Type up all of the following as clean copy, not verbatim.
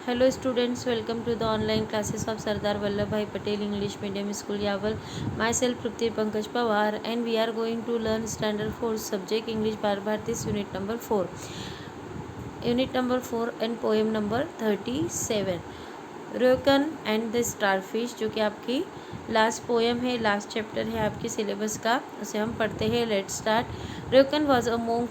Hello students, welcome to the online classes of Sardar Vallabhbhai Patel English Medium School Yaval. Myself Prupti Pankaj Pawar, and we are going to learn Standard 4 Subject English Bharati's Unit number 4. Unit number 4 and poem number 37. Rokan and the starfish, जो कि आपकी last poem है, last chapter है आपके syllabus का, उसे हम पढ़ते हैं। Let start. Rokan was a monk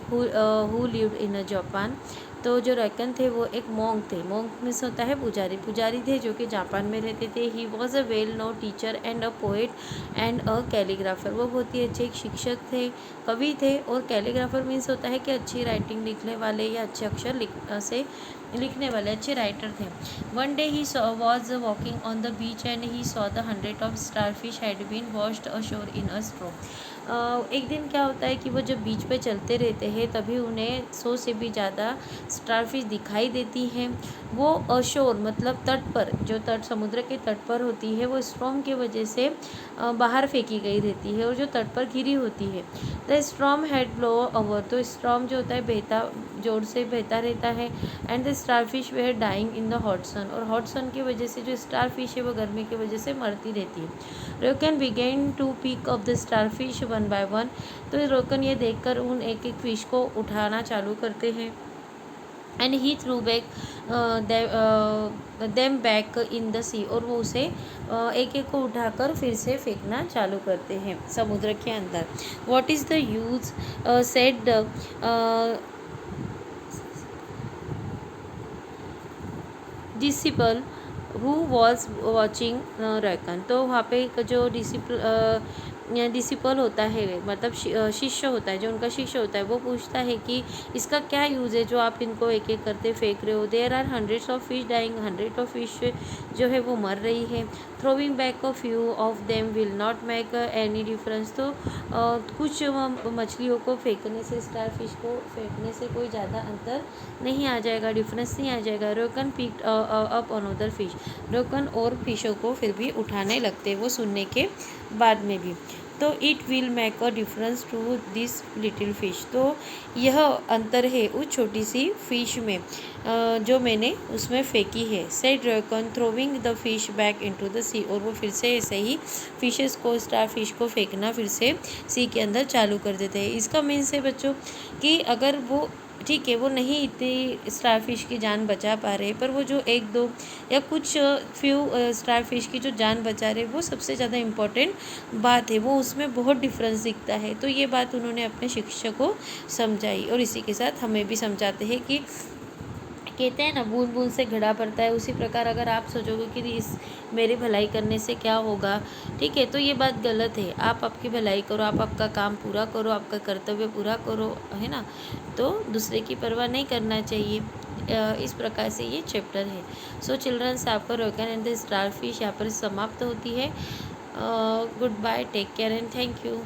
who lived in Japan. तो जो रोकन थे वो एक मोंक थे। मोंक मीन्स होता है पुजारी। पुजारी थे जो कि जापान में रहते थे। He was a well known teacher and a poet and a calligrapher. वो बहुत ही अच्छे एक शिक्षक थे, कवि थे, और कैलीग्राफर मीन्स होता है कि अच्छी राइटिंग लिखने वाले या अच्छे अक्षर से लिखने वाले अच्छे राइटर थे। One day he was walking on the beach and he saw the 100 of starfish had been washed ashore in a straw. एक दिन क्या होता है कि वो जब बीच पे चलते रहते हैं तभी उन्हें 100 से भी ज़्यादा स्टारफिश दिखाई देती हैं। वो अशोर मतलब तट पर, जो तट समुद्र के तट पर होती है, वो स्ट्रॉम की वजह से बाहर फेंकी गई रहती है और जो तट पर गिरी होती है। The storm had blow over. तो स्ट्रॉम जो होता है बहता, जोर से बहता रहता है। And the starfish were dying in the hot sun. और हॉट सन की वजह से जो स्टारफिश है वो गर्मी की वजह से मरती रहती है। Rokan began to pick up the starfish one by one. तो रोकन ये देखकर उन एक एक फिश को उठाना चालू करते हैं। And he threw back them back in the sea. और वो उसे एक एक को उठाकर फिर से फेंकना चालू करते हैं समुद्र के अंदर। What is the use said disciple who was watching Rokan. तो वहाँ पे एक जो डिसिपल होता है, मतलब शिष्य होता है, जो उनका शिष्य होता है, वो पूछता है कि इसका क्या यूज़ है जो आप इनको एक एक करते फेंक रहे हो। There are 100 of fish dying. 100 of fish जो है वो मर रही है। Throwing back a few of them will not make any difference. तो कुछ मछलियों को फेंकने से, स्टार फिश को फेंकने से कोई ज़्यादा अंतर नहीं आ जाएगा, डिफरेंस नहीं आ जाएगा। रोकन पिक्ड अप अनदर फिश। रोकन और फिशों को फिर भी उठाने लगते वो सुनने के बाद में भी। तो it will make a difference to this little fish. तो यह अंतर है उस छोटी सी फिश में जो मैंने उसमें फेंकी है। Said Rokan throwing the fish back into the sea. और वो फिर से ऐसे ही फिशेस को, स्टार फिश को फेंकना फिर से सी के अंदर चालू कर देते हैं। इसका मीन्स है बच्चों कि अगर वो, ठीक है, वो नहीं इतनी स्टारफिश की जान बचा पा रहे, पर वो जो एक दो या कुछ फ्यू स्टारफिश की जो जान बचा रहे, वो सबसे ज़्यादा इम्पोर्टेंट बात है। वो उसमें बहुत डिफरेंस दिखता है। तो ये बात उन्होंने अपने शिक्षक को समझाई, और इसी के साथ हमें भी समझाते हैं कि कहते हैं ना, बूंद बूंद से घड़ा पड़ता है। उसी प्रकार अगर आप सोचोगे कि इस मेरी भलाई करने से क्या होगा, ठीक है, तो ये बात गलत है। आप आपकी भलाई करो, आप आपका काम पूरा करो, आपका कर्तव्य पूरा करो, है ना। तो दूसरे की परवाह नहीं करना चाहिए। इस प्रकार से ये चैप्टर है। सो चिल्ड्रंस, आपका रोकन एंड द स्टार फिश यहाँ पर समाप्त होती है। Goodbye, take care and thank you.